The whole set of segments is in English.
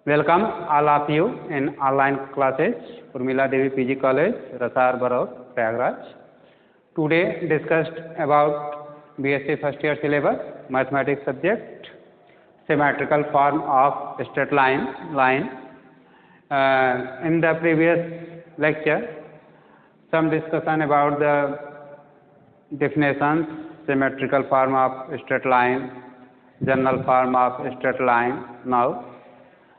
Welcome all of you in online classes, Urmila Devi PG College, Rasar Barot, Prayagraj. Today discussed about BSc first year syllabus, mathematics subject, symmetrical form of straight line. In the previous lecture, some discussion about the definitions, symmetrical form of straight line, general form of straight line. Now,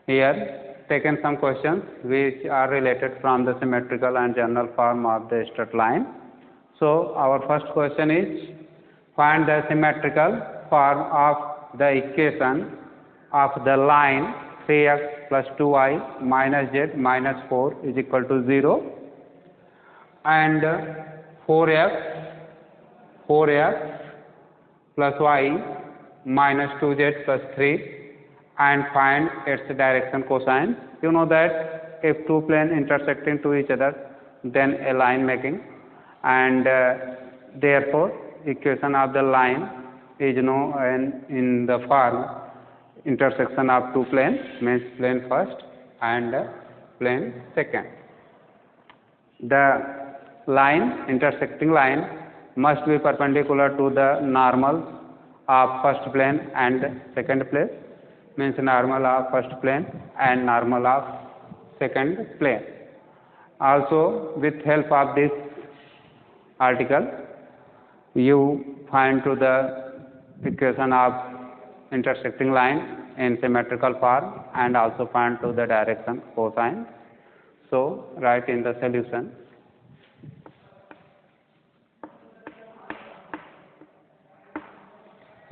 here taken some questions which are related from the symmetrical and general form of the straight line. So, our first question is, find the symmetrical form of the equation of the line 3x plus 2y minus z minus 4 is equal to 0 and 4x plus y minus 2z plus 3 and find its direction cosine. You know that if two planes intersecting to each other, then a line making, and therefore equation of the line is known in the form intersection of two planes, means plane first and plane second. The line, intersecting line, must be perpendicular to the normal of first plane and second plane, means normal of first plane and normal of second plane. Also, with help of this article, you find to the equation of intersecting line in symmetrical form and also find to the direction cosine. So, write in the solution.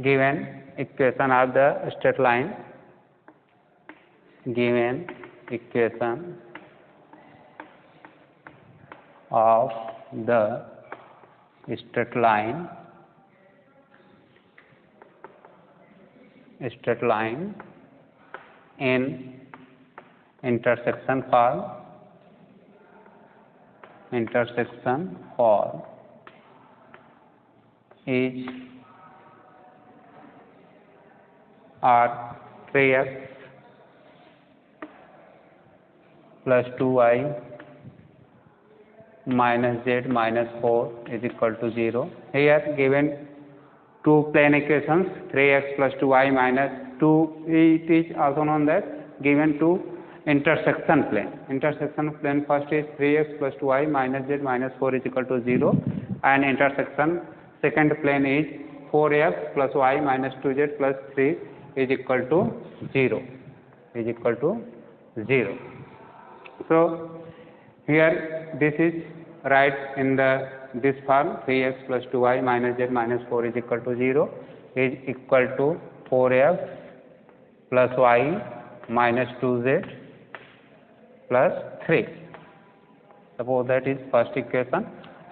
Given equation of the straight line, given equation of the straight line in intersection form is are 3x plus 2y minus z minus 4 is equal to 0. Here given two plane equations 3x plus 2y minus 2, it is also known that given two intersection plane. Intersection plane first is 3x plus 2y minus z minus 4 is equal to 0 and intersection second plane is 4x plus y minus 2z plus 3 is equal to 0. So, here this is right in this form 3x plus 2y minus z minus 4 is equal to 0 is equal to 4x plus y minus 2z plus 3. Suppose that is first equation.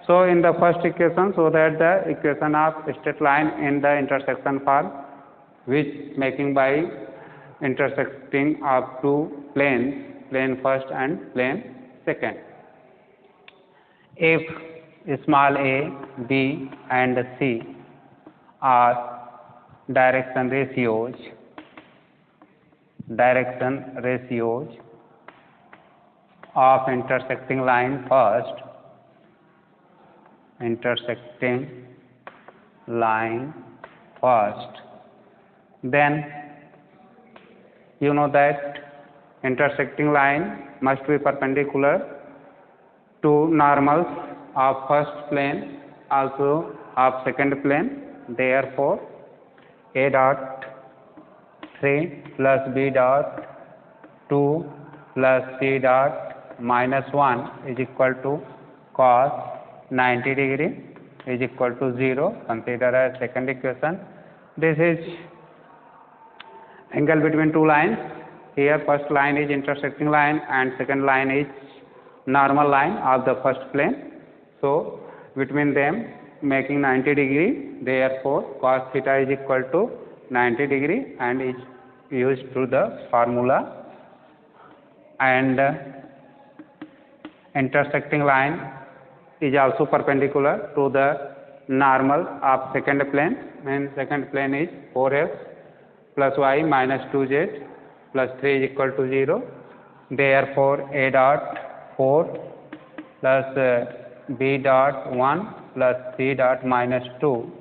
So, in the first equation, so that the equation of straight line in the intersection form, which making by intersecting of two planes, plane first and plane second. If small a, b and c are direction ratios of intersecting line first, then you know that intersecting line must be perpendicular to normals of first plane, also of second plane. Therefore, a dot 3 plus b dot 2 plus c dot minus 1 is equal to cos 90 degree is equal to 0. Consider as second equation. This is angle between two lines. Here first line is intersecting line and second line is normal line of the first plane. So, between them making 90 degree, therefore, cos theta is equal to 90 degree and is used to the formula, and intersecting line is also perpendicular to the normal of second plane, and second plane is 4x plus y minus 2z plus 3 is equal to 0. Therefore, A dot 4 plus B dot 1 plus C dot minus 2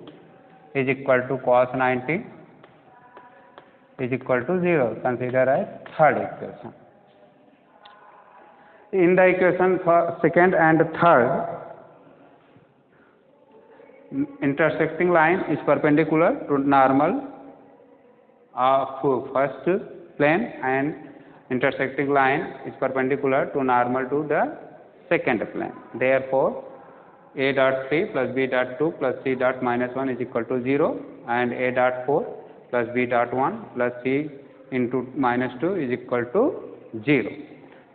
is equal to cos 90 is equal to 0. Consider as third equation. In the equation for second and third, intersecting line is perpendicular to normal of first plane and intersecting line is perpendicular to normal to the second plane. Therefore, A dot 3 plus B dot 2 plus C dot minus 1 is equal to 0 and A dot 4 plus B dot 1 plus C into minus 2 is equal to 0.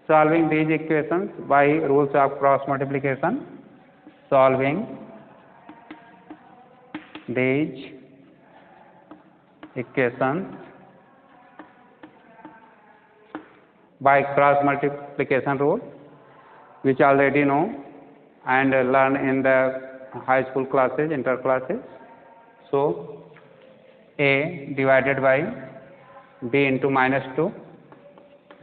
Solving these equations by rules of cross multiplication, solving these equations by cross multiplication rule, which already know and learn in the high school classes, inter classes. So, A divided by B into minus 2,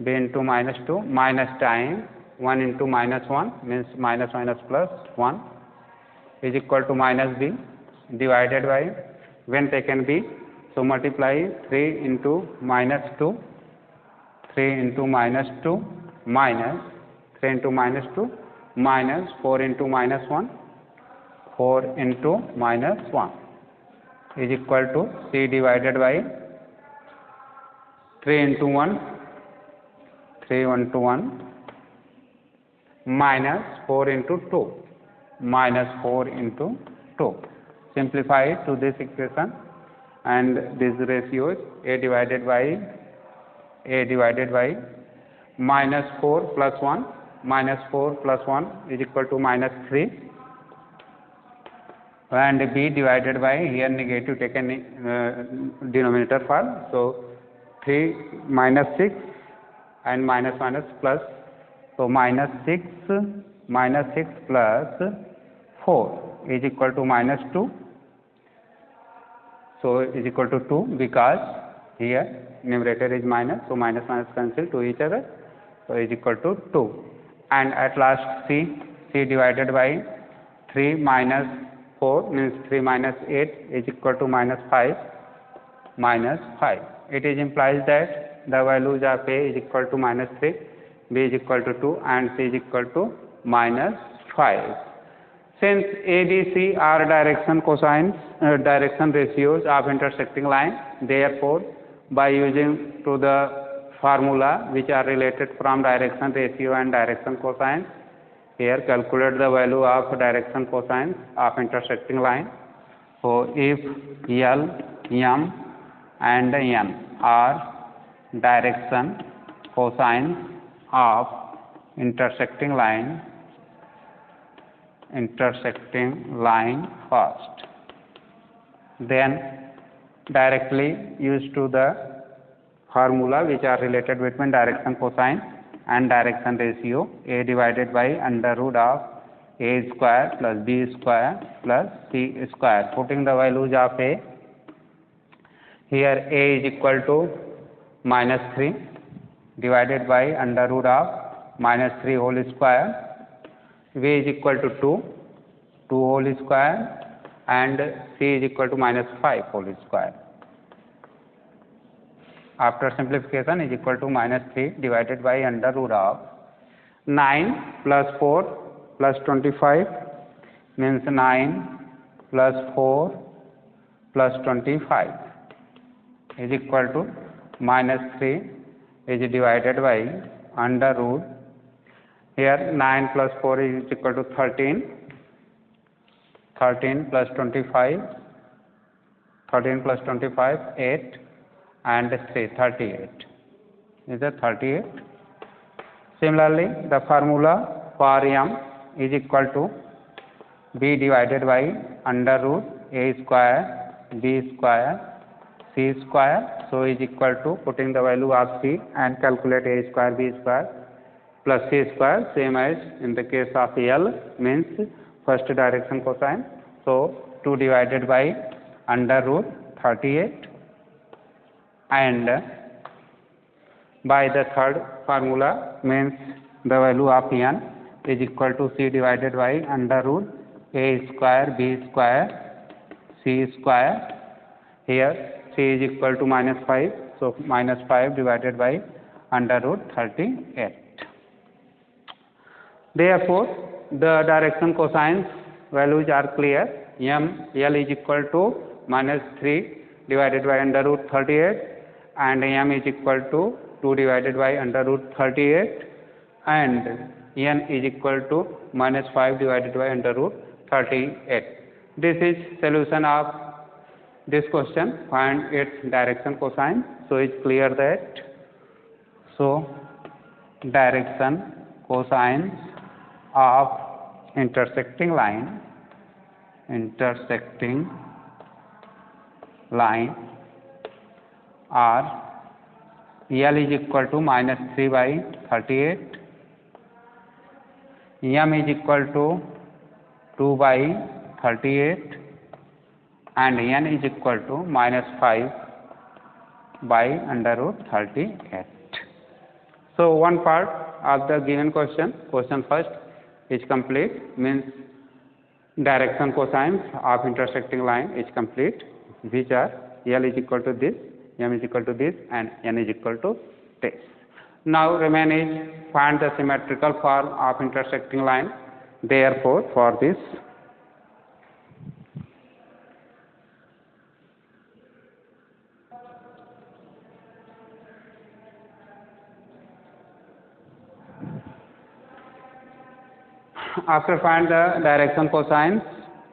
B into minus 2 minus time 1 into minus 1 means minus minus plus 1 is equal to minus B divided by, when taken B, so multiply 3 into minus 2, 3 into minus 2 minus 3 into minus 2 minus 4 into minus 1, 4 into minus 1 is equal to C divided by 3 into 1, 3 into 1 minus 4 into 2, minus 4 into 2. Simplify it to this equation and this ratio is A divided by minus 4 plus 1, minus 4 plus 1 is equal to minus 3 and B divided by, here negative taken denominator form, so 3 minus 6 and minus minus plus, so minus 6 plus 4 is equal to minus 2, so is equal to 2 because here numerator is minus, so minus minus cancel to each other, so is equal to 2. And at last C divided by 3 minus 4 means 3 minus 8 is equal to minus 5, minus 5. It is implies that the values of A is equal to minus 3, B is equal to 2 and C is equal to minus 5. Since A, B, C are direction cosines, direction ratios of intersecting line, therefore, by using to the formula which are related from direction ratio and direction cosine, here calculate the value of direction cosine of intersecting line. So, if L, M and N are direction cosine of intersecting line first, then directly use to the formula which are related between direction cosine and direction ratio, A divided by under root of A square plus B square plus C square. Putting the values of A, here A is equal to minus 3 divided by under root of minus 3 whole square, B is equal to 2 whole square and C is equal to minus 5 whole square. After simplification is equal to minus 3 divided by under root of 9 plus 4 plus 25 means 9 plus 4 plus 25 is equal to minus 3 is divided by under root, here 9 plus 4 is equal to 13, 13 plus 25, 13 plus 25 8 and 3 38 is a 38. Similarly, the formula for M is equal to B divided by under root A square B square C square, so is equal to, putting the value of C and calculate A square B square plus C square, same as in the case of L means first direction cosine, so 2 divided by under root 38 and by the third formula, means the value of n is equal to c divided by under root a square b square c square. Here c is equal to -5, so -5 divided by under root 38. Therefore, the direction cosines values are clear. L is equal to -3 divided by under root 38 and m is equal to 2 divided by under root 38 and n is equal to -5 divided by under root 38. This is solution of this question. Find its direction cosine. So it's clear that direction cosines of intersecting line are L is equal to -3 by 38, m is equal to 2 by 38 and n is equal to -5 by under root 38. So one part of the given question first is complete, means direction cosines of intersecting line is complete, which are L is equal to this, m is equal to this and n is equal to this. Now remain is find the symmetrical form of intersecting line. Therefore, for this after find the direction cosines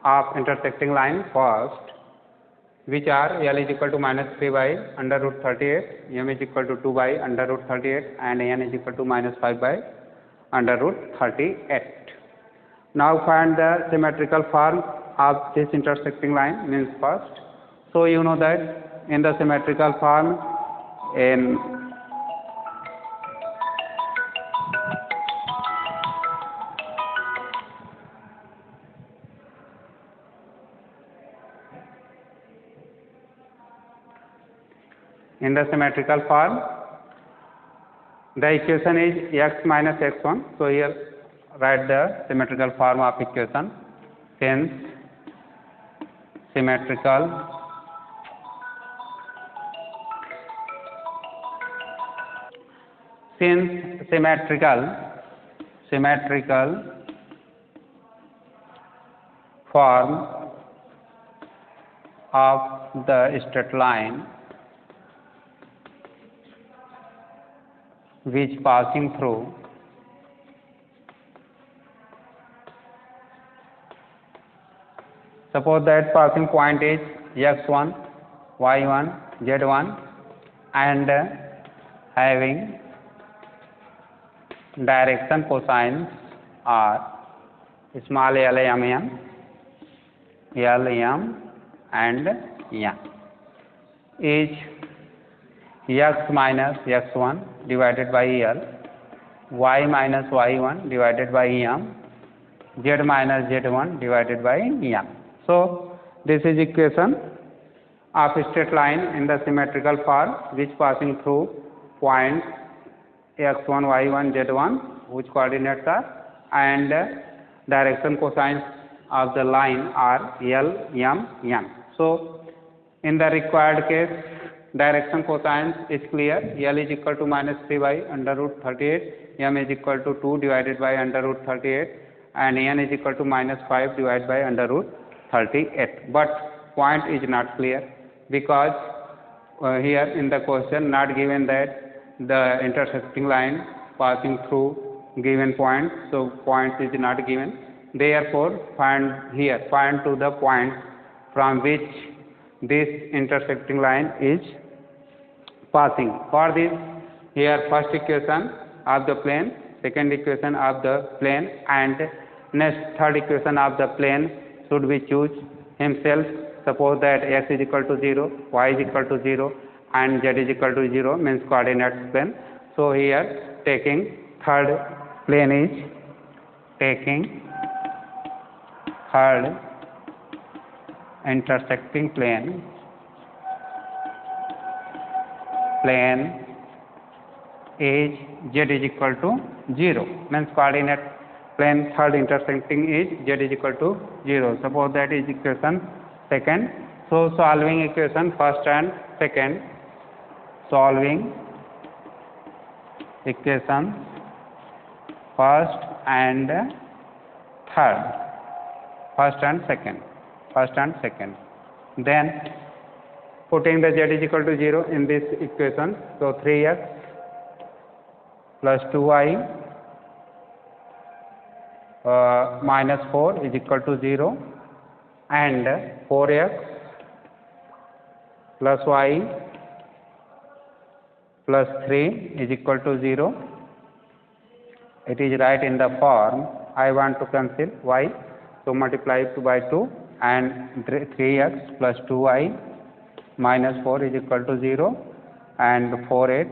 of intersecting line first, which are L is equal to -3 by under root 38, m is equal to 2 by under root 38 and n is equal to -5 by under root 38. Now find the symmetrical form of this intersecting line, means first. So you know that in the symmetrical form, in the symmetrical form, the equation is x minus x1. So here write the symmetrical form of equation. Since symmetrical form of the straight line which passing through suppose that passing point is x1, y1, z1 and having direction cosines are small l, m, n, l, m and n is x minus x1 divided by L, y minus y1 divided by m, z minus z1 divided by m. So this is equation of straight line in the symmetrical form which passing through points x1, y1, z1, which coordinates are, and direction cosines of the line are L, m, n. So in the required case, direction cosines is clear. L is equal to -3 by under root 38, m is equal to 2 divided by under root 38 and n is equal to -5 divided by under root 38. But point is not clear because here in the question not given that the intersecting line passing through given point, so point is not given. Therefore, find to the point from which this intersecting line is passing. For this, here first equation of the plane, second equation of the plane and next third equation of the plane should be choose himself. Suppose that x is equal to 0, y is equal to 0 and z is equal to 0, means coordinates plane. So here taking third plane is taking third intersecting plane is z is equal to 0, means coordinate plane third intersecting is z is equal to 0. Suppose that is equation second. So solving equation first and second, solving equation first and third, first and second, then putting the z is equal to 0 in this equation. So 3x plus 2y minus 4 is equal to 0, and 4x plus y plus 3 is equal to 0. It is right in the form. I want to cancel y, so multiply 2 by 2, and 3x plus 2y minus 4 is equal to 0, and 4x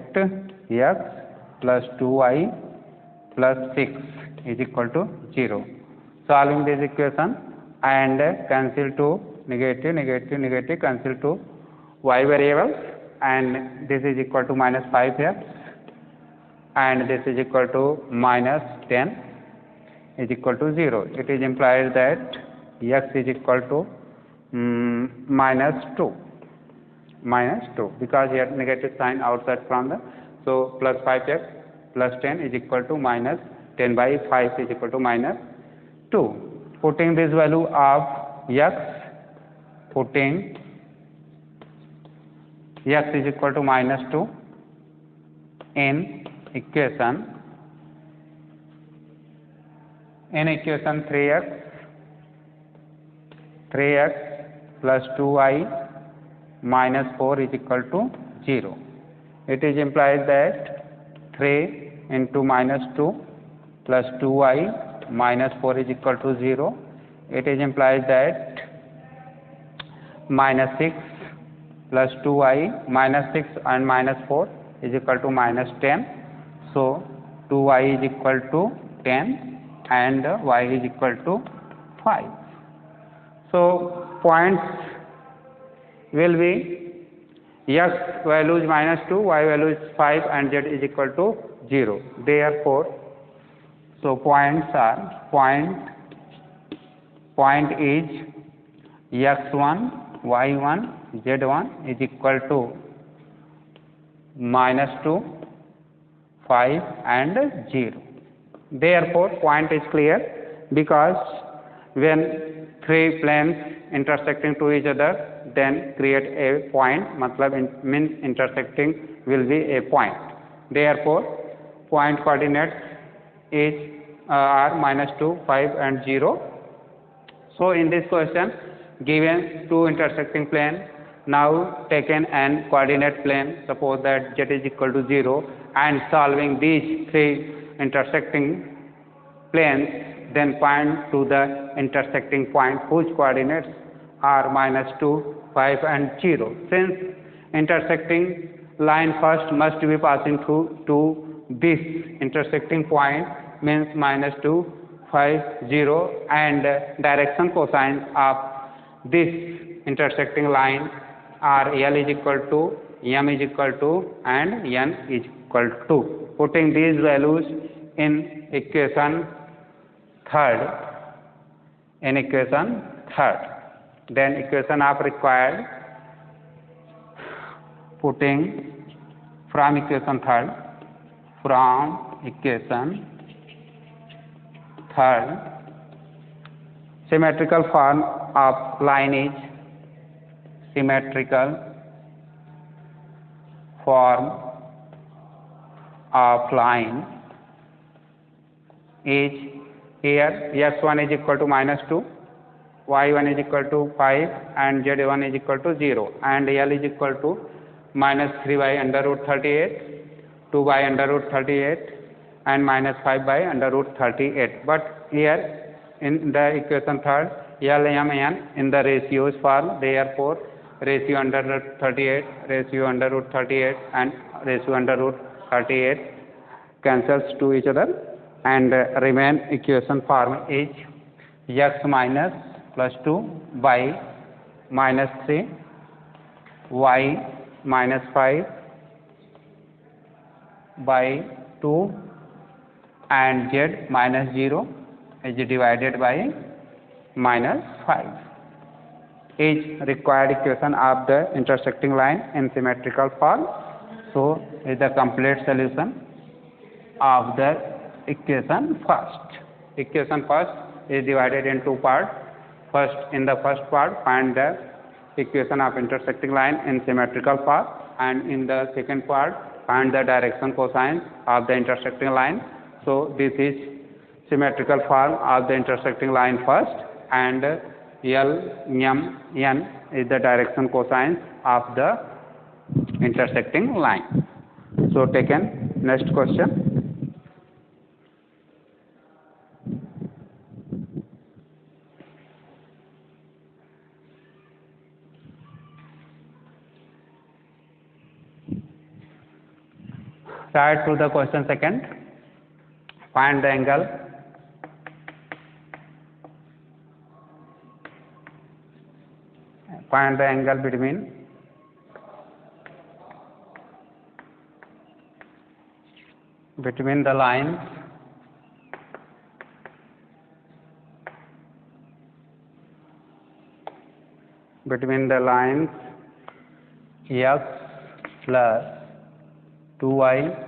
plus 2y plus 6 is equal to 0. Solving this equation and cancel to negative, cancel to y variables, and this is equal to minus 5x, and this is equal to minus 10 is equal to 0. It is implied that x is equal to minus 2, because here negative sign outside from the, so plus 5x plus 10 is equal to minus 10 by 5 is equal to minus 2. Putting this value of x, putting x is equal to minus 2 in equation 3x plus 2y minus 4 is equal to 0. It is implied that 3 into minus 2 plus 2y minus 4 is equal to 0. It is implied that minus 6 plus 2y minus 6 and minus 4 is equal to minus 10. So 2y is equal to 10 and y is equal to 5. So points will be x value is minus 2, y value is 5, and z is equal to 0. Therefore, so points are, point is x1, y1, z1 is equal to minus 2, 5 and 0. Therefore, point is clear, because when three planes intersecting to each other, then create a point, matlab means intersecting will be a point. Therefore, point coordinates is are minus 2, 5 and 0. So in this question, given two intersecting plane, now taken an coordinate plane, suppose that z is equal to 0, and solving these three intersecting planes, then point to the intersecting point whose coordinates are minus 2, 5 and 0. Since intersecting line first must be passing through to this intersecting point, means minus 2, 5, 0, and direction cosines of this intersecting line are L is equal to, M is equal to, and N is equal to. Putting these values in equation third, then equation of required, putting from equation third, symmetrical form of line is, symmetrical form of line is, here x1 is equal to minus 2, y1 is equal to 5 and z1 is equal to 0, and L is equal to minus 3 by under root 38, 2 by under root 38 and minus 5 by under root 38. But here in the equation third, L, M, N in the ratios form, therefore ratio under root 38, ratio under root 38 and ratio under root 38 cancels to each other, and remain equation form is x minus plus 2 by minus 3, y minus 5, by 2 and z minus 0 is divided by minus 5 is required equation of the intersecting line in symmetrical form. So is the complete solution of the equation first. Equation first is divided in two parts. First, in the first part, find the equation of intersecting line in symmetrical form, and in the second part, find the direction cosine of the intersecting line. So this is symmetrical form of the intersecting line first, and L, M, N is the direction cosine of the intersecting line. So taken. Next question. Start to the question second. Find the angle. Find the angle between the lines x plus 2y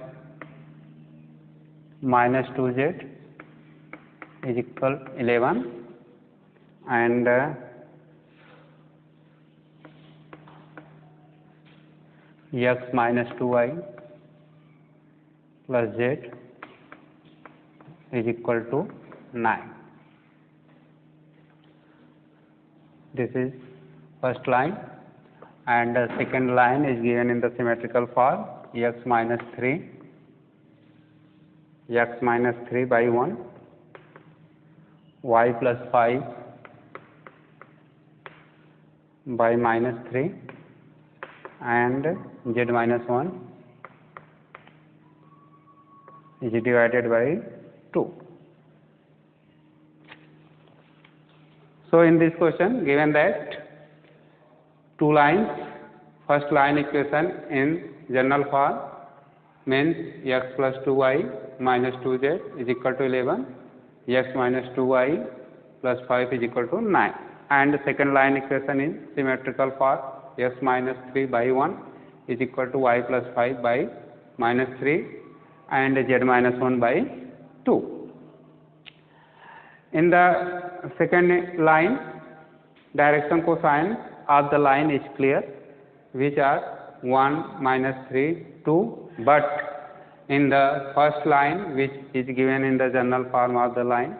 minus 2z is equal 11 and x minus 2y plus z is equal to 9. This is first line, and the second line is given in the symmetrical form x minus 3 by 1, y plus 5 by minus 3 and z minus 1 is divided by 2. So in this question, given that two lines, first line equation in general form means x plus 2y minus 2z is equal to 11, x minus 2y plus 5 is equal to 9, and the second line equation in symmetrical form x minus 3 by 1 is equal to y plus 5 by minus 3 and z minus 1 by 2. In the second line, direction cosine of the line is clear, which are 1, minus 3, 2, but in the first line, which is given in the general form of the line,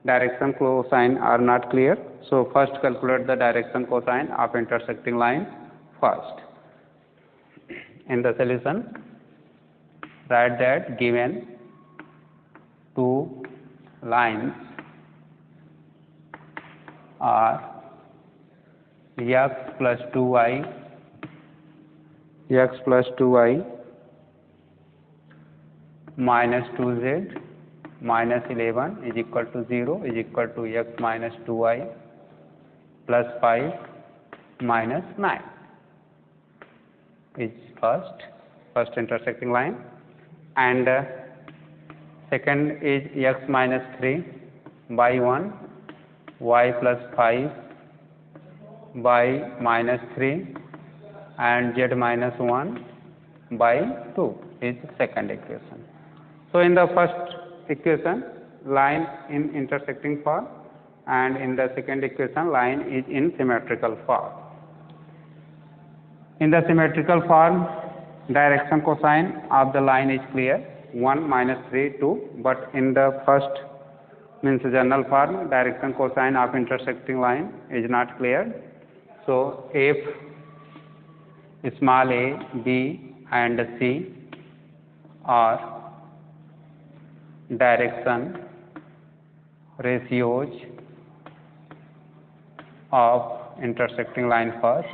direction cosine are not clear. So first calculate the direction cosine of intersecting line first. In the solution, write that given two lines are x plus 2y minus 2z minus 11 is equal to 0 is equal to x minus 2y plus 5 minus 9 is first intersecting line, and second is x minus 3 by 1, y plus 5 by minus 3 and z minus 1 by 2 is second equation. So in the first equation, line in intersecting form, and in the second equation, line is in symmetrical form. In the symmetrical form, direction cosine of the line is clear, 1, minus 3, 2, but in the first means general form, direction cosine of intersecting line is not clear. So if small a, b and c are direction ratios of intersecting line first,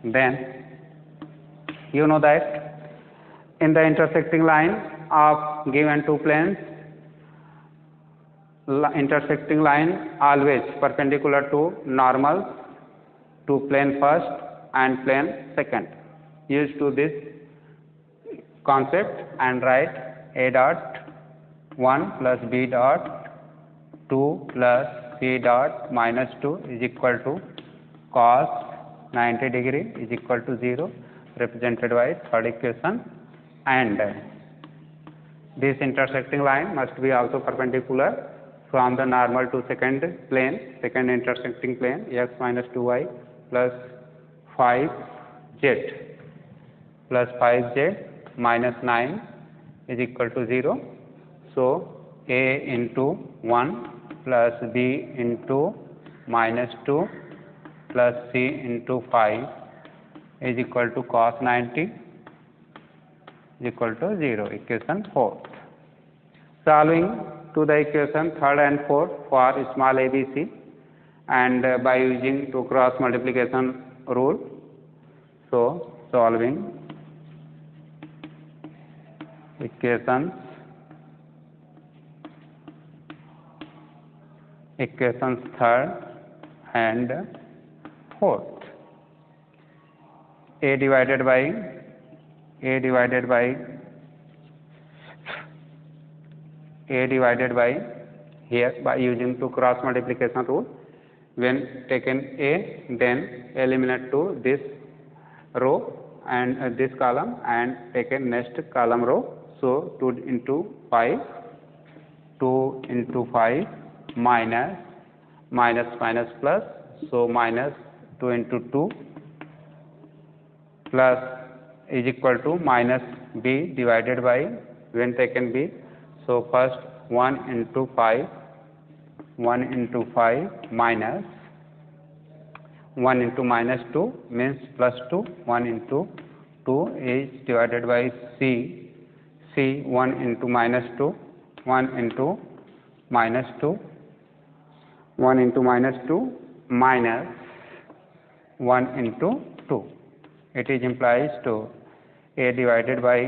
then you know that in the intersecting line of given two planes, intersecting line always perpendicular to normal to plane first and plane second. Use to this concept and write a dot 1 plus b dot 2 plus c dot minus 2 is equal to cos 90 degree is equal to 0, represented by third equation, and this intersecting line must be also perpendicular from the normal to second plane, second intersecting plane, x minus 2y plus 5z plus 5z minus 9 is equal to 0. So a into 1 plus b into minus 2 plus c into 5 is equal to cos 90 is equal to 0. Equation 4. Solving to the equation 3rd and 4th for small abc and by using 2 cross multiplication rule. So solving equations 3rd and 4th. A divided by here by using 2 cross multiplication rule. When taken A, then eliminate to this row and this column and taken next column row. So 2 into 5 minus plus, so minus 2 into 2 plus is equal to minus b divided by, when taken b, so first 1 into 5 minus 1 into minus 2 means plus 2, 1 into 2 is divided by c 1 into minus 2, 1 into minus 2 minus 1 into 2. It is implies to a divided by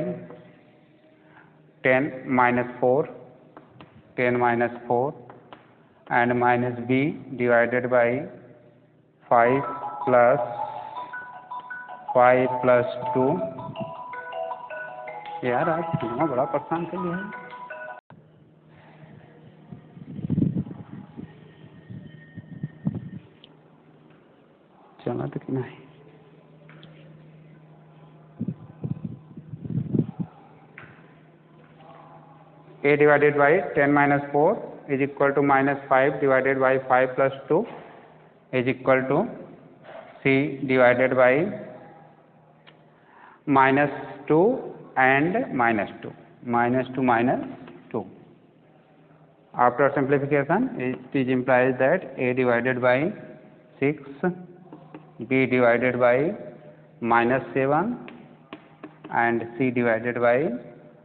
10 minus 4 and minus b divided by 5 plus 2. यार आज कितना बड़ा परेशान कर लिया है. चला तो कि नहीं. A divided by 10 minus 4 is equal to minus 5 divided by 5 plus 2 is equal to c divided by minus 2 and minus 2. After simplification, it is implies that a divided by 6, b divided by minus 7 and c divided by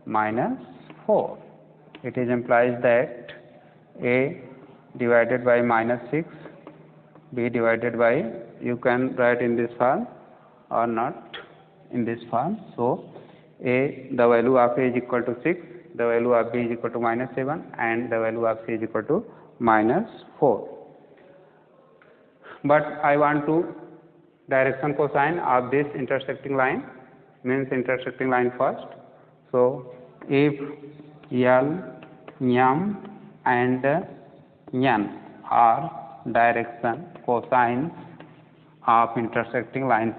minus 4. It is implies that a divided by minus 6, b divided by, you can write in this form or not in this form. So a, the value of a is equal to 6, the value of b is equal to minus 7 and the value of c is equal to minus 4. But I want to direction cosine of this intersecting line, means intersecting line first. So if L, M and N are direction cosines of intersecting line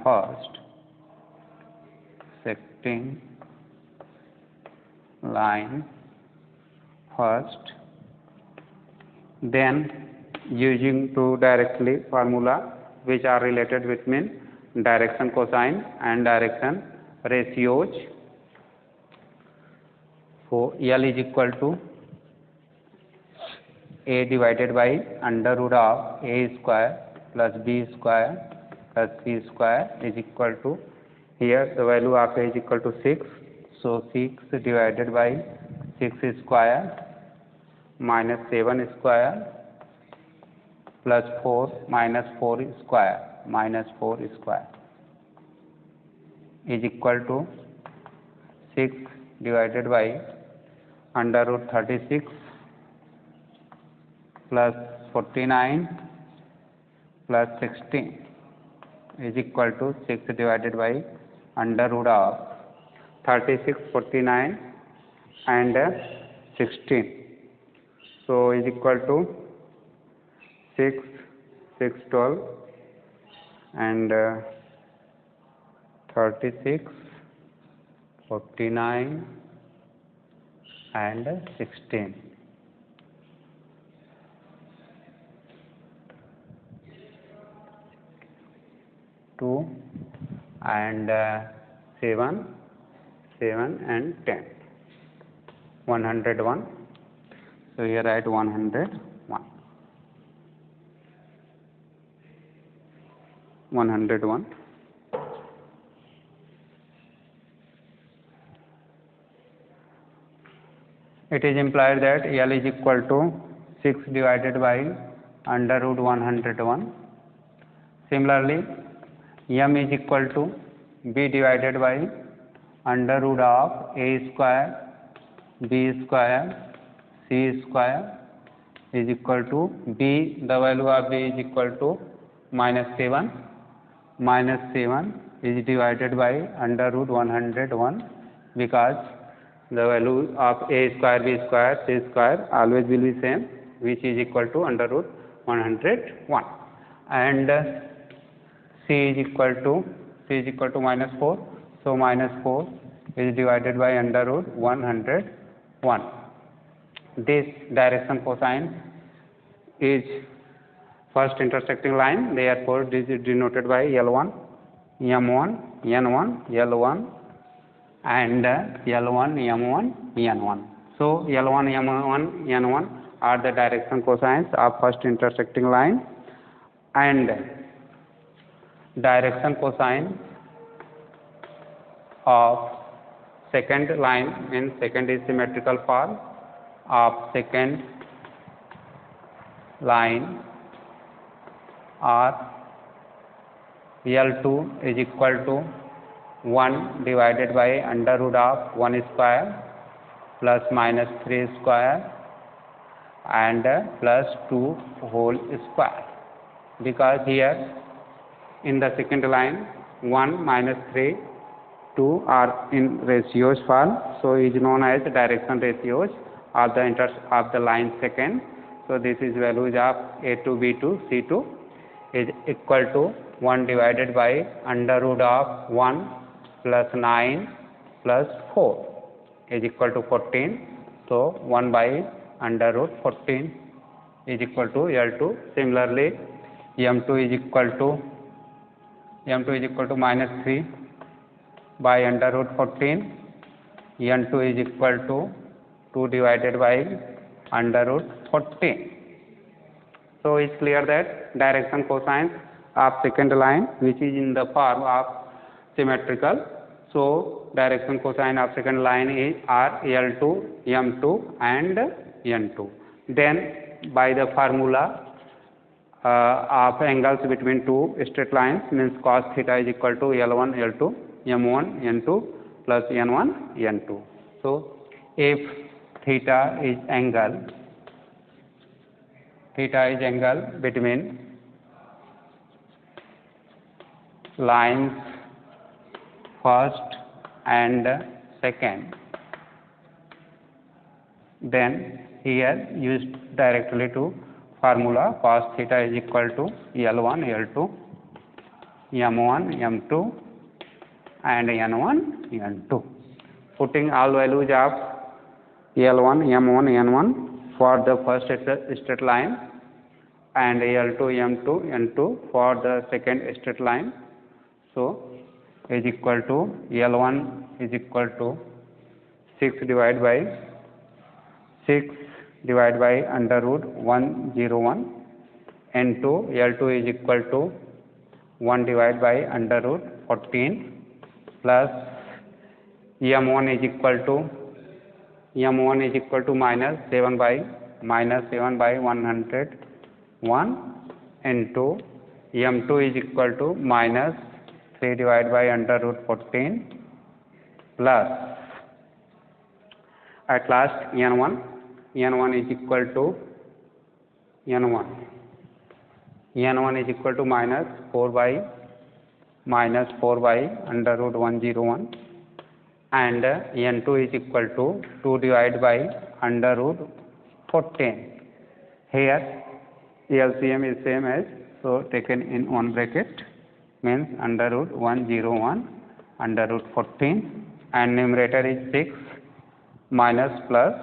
first, then using two directly formula which are related between direction cosine and direction ratios. So L is equal to a divided by under root of a square plus b square plus c square is equal to, here the value of a is equal to 6. So 6 divided by 6 square minus 7 square plus 4 minus 4 square is equal to 6 divided by under root 36 plus 49 plus 16 is equal to 6 divided by under root of 36, 49 and 16. So is equal to 6, 6, 12 and 36, 49 and 16. 2 and 7, 7 and 10. 101. So here write 101. 101. It is implied that L is equal to 6 divided by under root 101. Similarly, M is equal to B divided by under root of A square, B square, C square is equal to B. The value of B is equal to -7. -7 is divided by under root 101 because the value of A square, B square, C square always will be same, which is equal to under root 101. And C is equal to -4. So -4 is divided by under root 101. This direction cosine is first intersecting line, therefore this is denoted by L1, M1, N1, L1 and L1, M1, N1. So L1, M1, N1 are the direction cosines of first intersecting line, and direction cosine of second line means second is symmetrical form of second line are L2 is equal to 1 divided by under root of 1 square plus minus 3 square and plus 2 whole square, because here in the second line 1 minus 3 2 are in ratios form, so is known as direction ratios of the line second. So this is values of A2, B2, C2 is equal to 1 divided by under root of 1 plus 9 plus 4 is equal to 14. So 1 by under root 14 is equal to L2. Similarly, M2 is equal to minus 3 by under root 14. N2 is equal to 2 divided by under root 14. So it's clear that direction cosines of second line, which is in the form of symmetrical. So direction cosine of second line are L2, M2 and N2. Then by the formula of angles between two straight lines means cos theta is equal to L1, L2, M1, N2 plus N1, N2. So if theta is angle between lines first and second, then here use directly to formula cos theta is equal to L1, L2, M1, M2 and N1, N2. Putting all values of L1, M1, N1 for the first straight line and L2, M2, N2 for the second straight line. So is equal to L1 is equal to 6 divided by under root 101. N2 L2 is equal to 1 divided by under root 14 plus M1 is equal to minus 7 by 101. N2 M2 is equal to minus 3 divided by under root 14 plus at last N1 is equal to N1 is equal to minus 4 by minus 4 by under root 101, and n2 is equal to 2 divided by under root 14. Here LCM is same as, so taken in one bracket, means under root 101 under root 14, and numerator is 6 minus plus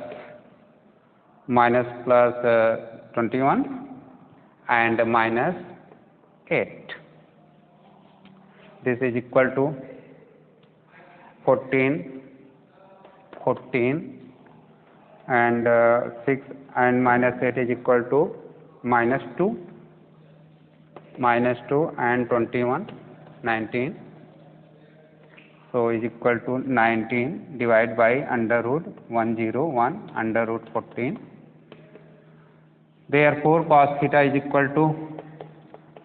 21 and minus 8. This is equal to 14 and 6 and minus 8 is equal to minus 2 and 21, 19. So is equal to 19 divided by under root 101 under root 14. Therefore cos theta is equal to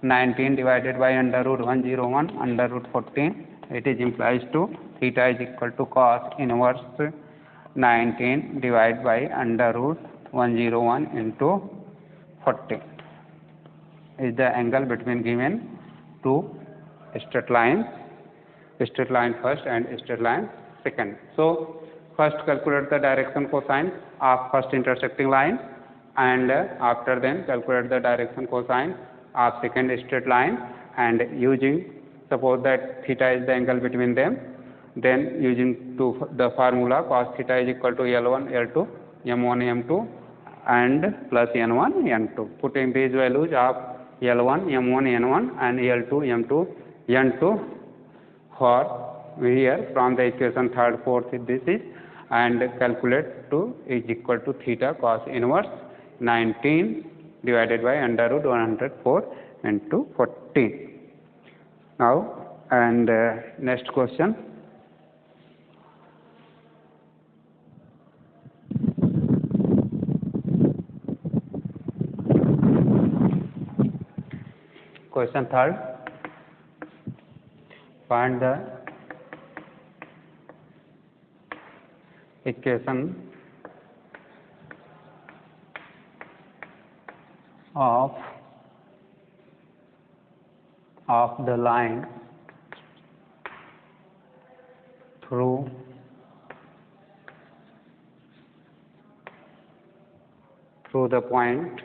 19 divided by under root 101 under root 14. It is implies to theta is equal to cos inverse 19 divided by under root 101 into 14 is the angle between given two straight lines, straight line first and straight line second. So first calculate the direction cosine of first intersecting line, and after then calculate the direction cosine of second straight line, and using, suppose that theta is the angle between them, then using the formula cos theta is equal to L1 L2 M1 M2 and plus N1 N2. Putting these values of L1 M1 N1 and L2 M2 N2 for here from the equation 3rd, 4th this is, and calculate to is equal to theta cos inverse 19 divided by under root 104 into 14. Now, and next question. Question 3rd. Find the equation of the line through the point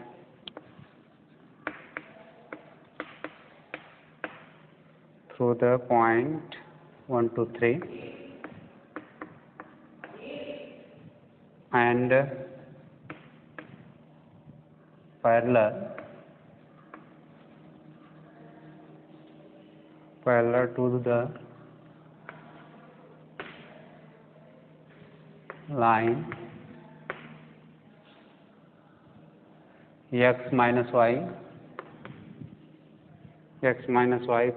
through the point 1 to 3 and parallel to the line x minus y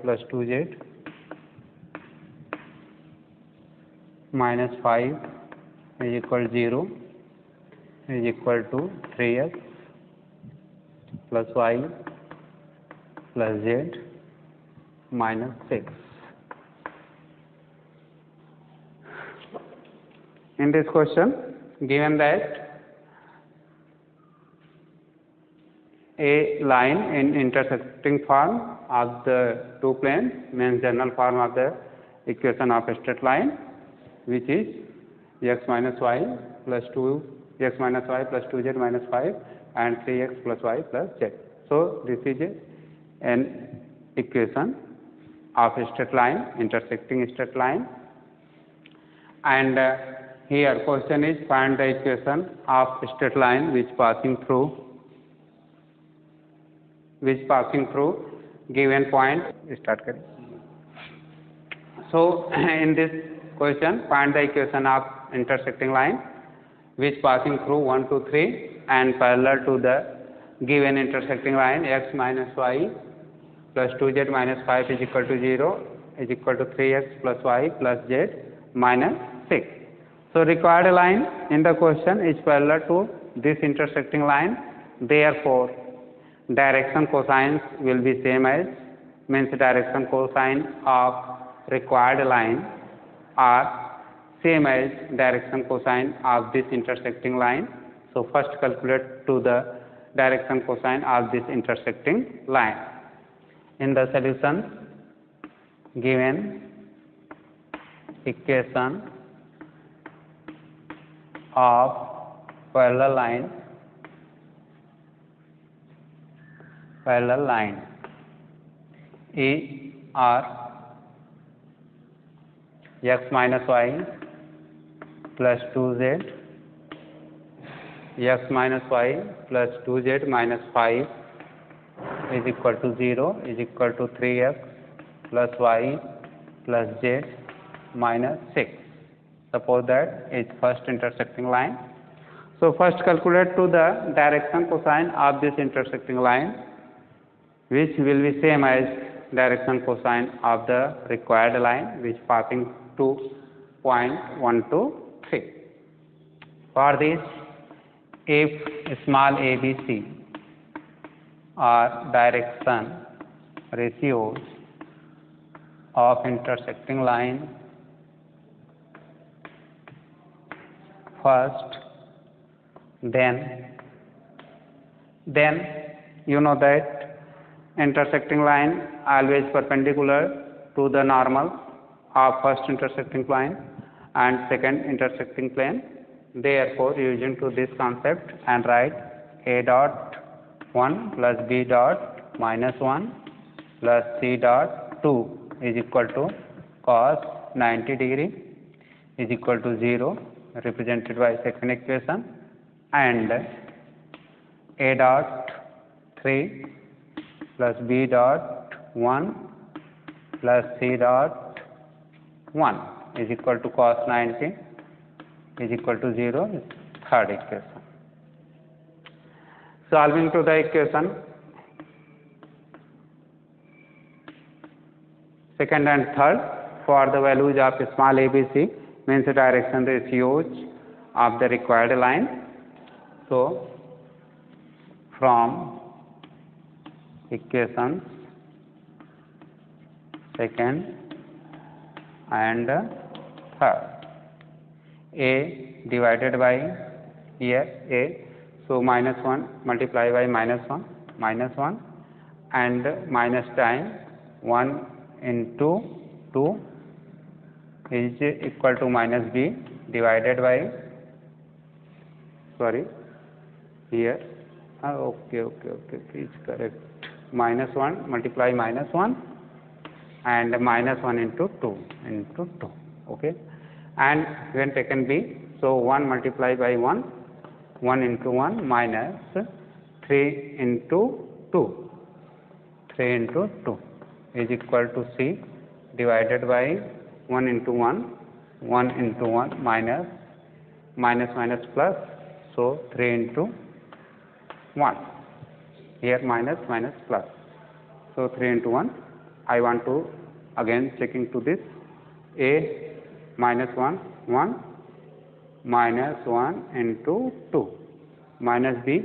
plus 2z minus 5 is equal to 0 is equal to 3x plus y plus z minus 6. In this question, given that a line in intersecting form of the two planes, means general form of the equation of a straight line, which is x minus y plus 2z minus 5 and 3x plus y plus z. So this is an equation of a straight line, intersecting straight line, and here question is find the equation of straight line which passing through given point. Start करें. So in this question find the equation of intersecting line which passing through 1 to 3 and parallel to the given intersecting line x minus y plus 2z minus 5 is equal to 0 is equal to 3x plus y plus z minus 6. So required line in the question is parallel to this intersecting line, therefore direction cosines will be same as, means direction cosine of required line are same as direction cosine of this intersecting line. So first calculate to the direction cosine of this intersecting line. In the solution given equation of parallel line are x minus y plus 2z x minus y plus 2z minus 5 is equal to 0 is equal to 3x plus y plus z minus 6. Suppose that is first intersecting line. So first calculate to the direction cosine of this intersecting line, which will be same as direction cosine of the required line, which passing to point 1 to 3. For this, if small ABC are direction ratios of intersecting line, first, then you know that intersecting line always perpendicular to the normal of first intersecting line and second intersecting plane. Therefore, using to this concept and write a dot 1 plus b dot minus 1 plus c dot 2 is equal to cos 90 degree is equal to 0, represented by second equation, and a dot 3 plus b dot 1 plus c dot 1 is equal to cos 90 is equal to 0, third equation. Solving to the equation second and third for the values of small ABC, means the direction ratios of the required line. So from equations second and third, a divided by here a, so minus 1 multiplied by minus 1 and minus time 1 into 2 is equal to minus b divided by, sorry, here okay, please correct, minus 1 multiply minus 1 and minus 1 into 2 okay, and when taken b, so 1 multiplied by 1 into 1 minus 3 into 2 is equal to c divided by 1 into 1 minus plus, so 3 into 1, here minus plus, so 3 into 1. I want to again checking to this, a minus 1 minus 1 into 2 minus b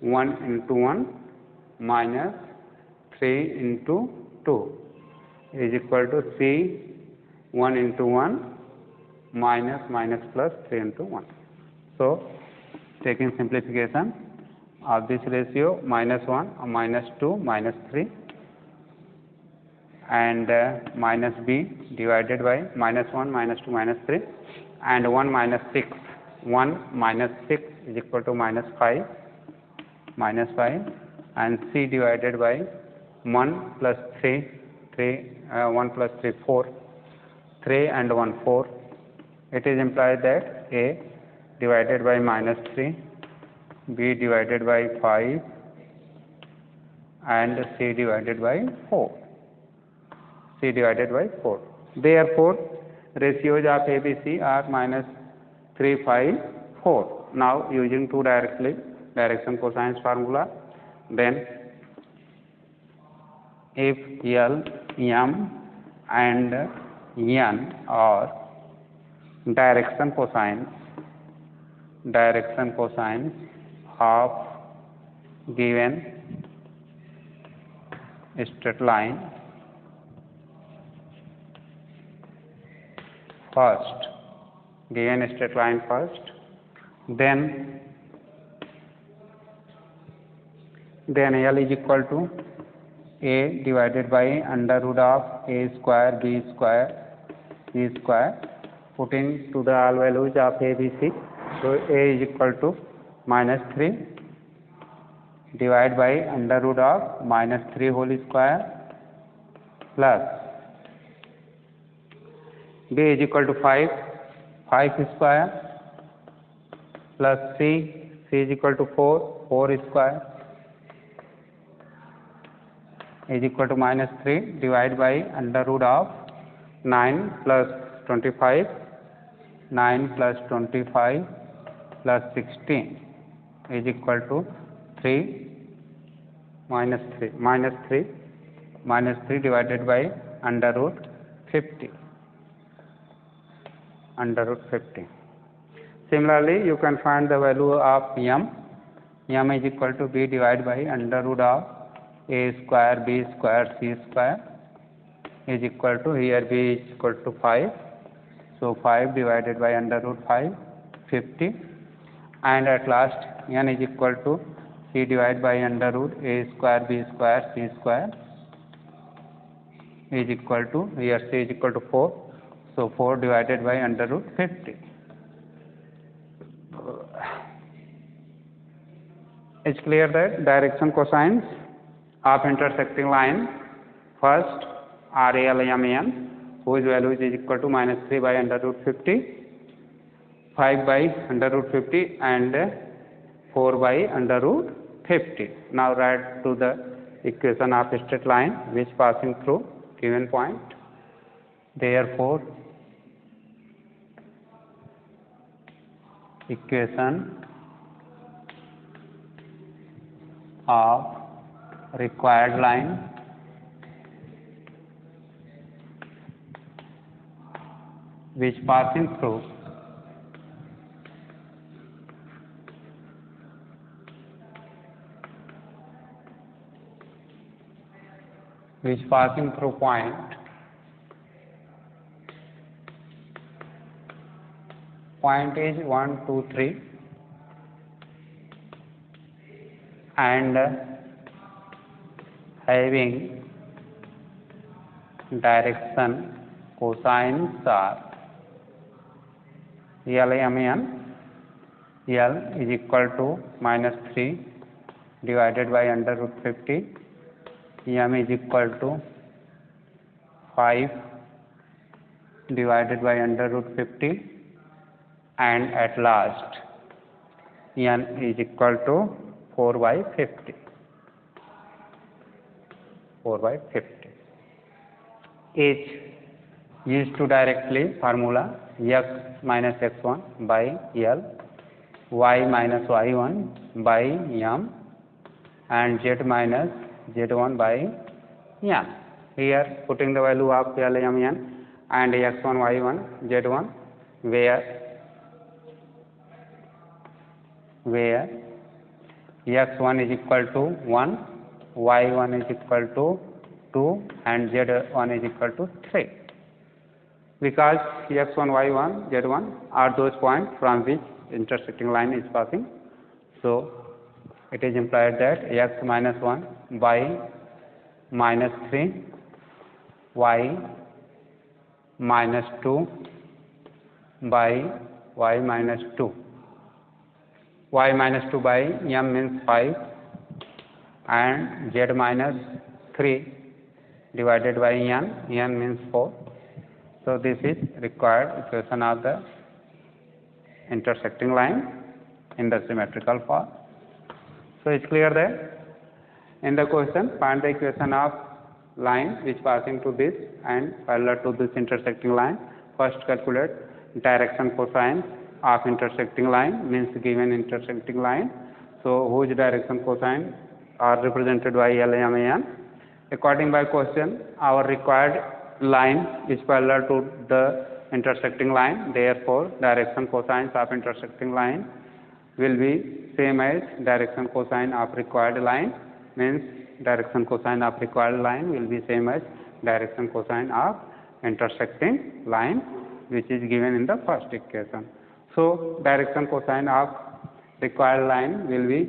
1 into 1 minus 3 into 2 is equal to c 1 into 1 minus plus 3 into 1. So taking simplification of this ratio, minus 1 minus 2 minus 3 and minus b divided by minus 1 minus 2 minus 3 and 1 minus 6 is equal to minus 5 and c divided by 1 plus 3 1 plus 3 4, 3 and 1 4. It is implied that a divided by minus 3, b divided by 5 and c divided by 4. Therefore, ratios of ABC are minus 3, 5, 4. Now using two direction cosine formula, then if L, M and N are direction cosines of given straight line, first, then L is equal to a divided by under root of a square b square c square. Putting to the all values of a, b, c. So a is equal to minus 3 divided by under root of minus 3 whole square plus b is equal to 5 square plus c is equal to 4 square is equal to minus 3 divided by under root of 9 plus 25, 9 plus 25 plus 16 is equal to 3 minus 3 divided by under root 50. Similarly, you can find the value of m. M is equal to b divided by under root of a square b square c square is equal to, here b is equal to 5. So 5 divided by under root 5, 50. And at last n is equal to c divided by under root a square b square c square is equal to, here c is equal to 4. So 4 divided by under root 50. It's clear that direction cosines of intersecting line, first RALMN, whose value is equal to minus 3 by under root 50, 5 by under root 50 and 4 by under root 50. Now write to the equation of a straight line which passing through given point. Therefore, equation of required line which passing through point is 1, 2, 3 and having direction cosines are LMN. L is equal to minus 3 divided by under root 50. M is equal to 5 divided by under root 50. And at last n is equal to 4 by 50. Is used to directly formula x minus x1 by L, y minus y1 by m and z minus z1 by n. Here putting the value of L, m, n and x1, y1, z1 where x1 is equal to 1, y1 is equal to 2 and z1 is equal to 3. Because x1, y1, z1 are those points from which intersecting line is passing. So it is implied that x minus 1 by minus 3, y minus 2 by y minus 2. Y minus 2 by m means 5 and z minus 3 divided by n means 4. So this is required equation of the intersecting line in the symmetrical form. So it's clear that in the question find the equation of line which passing to this and parallel to this intersecting line. First calculate direction cosine of intersecting line, means given intersecting line. So whose direction cosine are represented by L, M, N. According by question, our required line is parallel to the intersecting line. Therefore, direction cosines of intersecting line will be same as direction cosine of required line. Means direction cosine of required line will be same as direction cosine of intersecting line, which is given in the first equation. So direction cosine of required line will be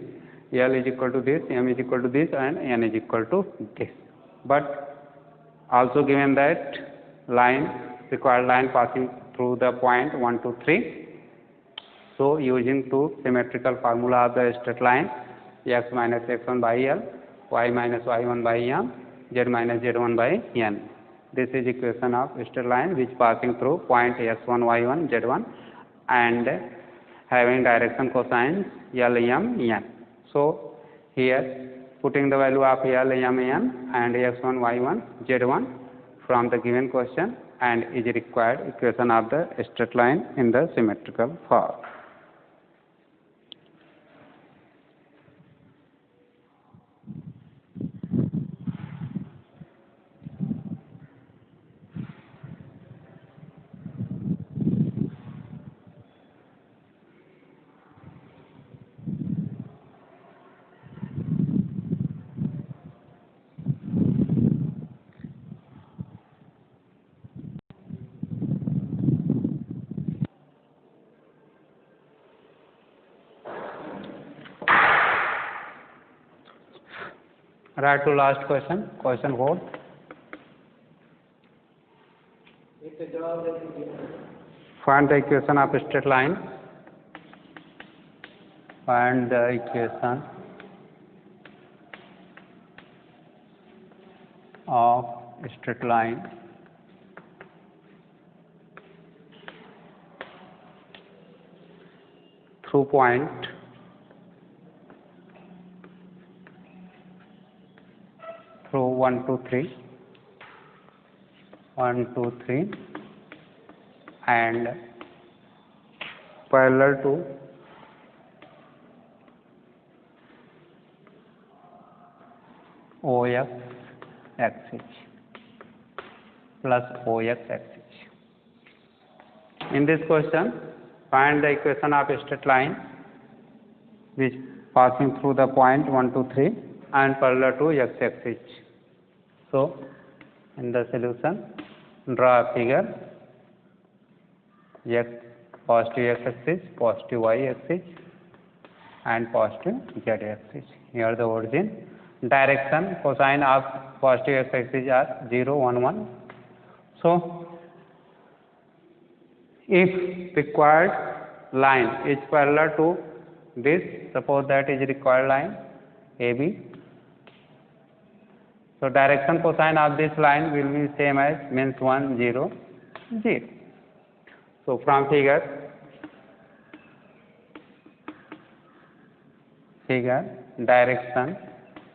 L is equal to this, M is equal to this and N is equal to this. but also given that required line passing through the point 1, 2, 3. So using two symmetrical formula of the straight line, x minus x1 by L, y minus y1 by M, z minus z1 by N. This is equation of straight line which passing through point x1, y1, z1 and having direction cosines L, M, N. So here putting the value of L, M, N and x1, y1, z1 from the given question and is required equation of the straight line in the symmetrical form. Right to last question, question 4. Find the equation of a straight line. Find the equation of a straight line through point through 1, 2, 3, 1, 2, 3 and parallel to OX axis plus OX axis. In this question, find the equation of a straight line which passing through the point 1, 2, 3 and parallel to X axis. So, in the solution, draw a figure X, positive X axis, positive Y axis and positive Z axis. Here the origin. Direction, cosine of positive X axis are 0, 1, 1. So, if required line is parallel to this, suppose that is required line AB. So, direction cosine of this line will be same as means 1, 0, 0. So, from figure direction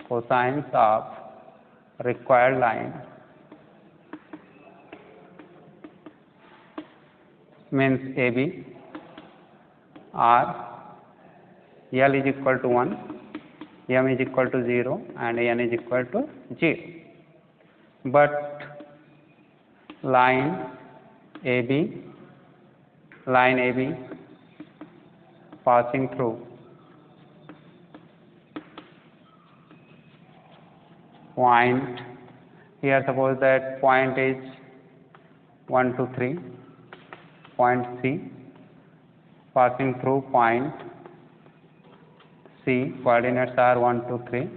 cosines of required line means AB are L is equal to 1, M is equal to 0 and N is equal to 0. But line AB passing through point, here suppose that point is 1, 2, 3, point C passing through point C, coordinates are 1, 2, 3.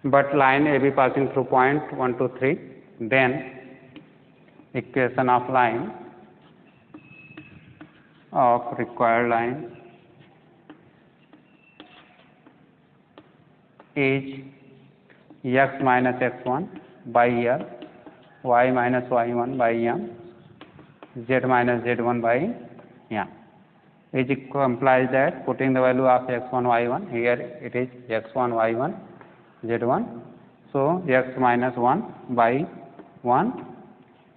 But line AB passing through point 1, 2, 3, then equation of line of required line is x minus x1 by L, y minus y1 by M, z minus z1 by M. Which implies that putting the value of x1, y1, here it is x1, y1, z1. So, x minus 1 by 1,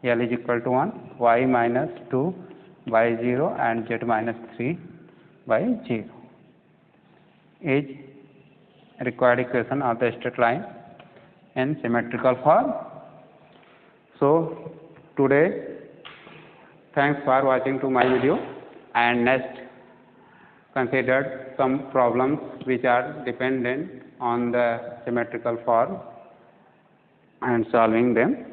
L is equal to 1, y minus 2 by 0 and z minus 3 by 0 is required equation of the straight line in symmetrical form. So, today, thanks for watching to my video, and next considered some problems which are dependent on the symmetrical form and solving them.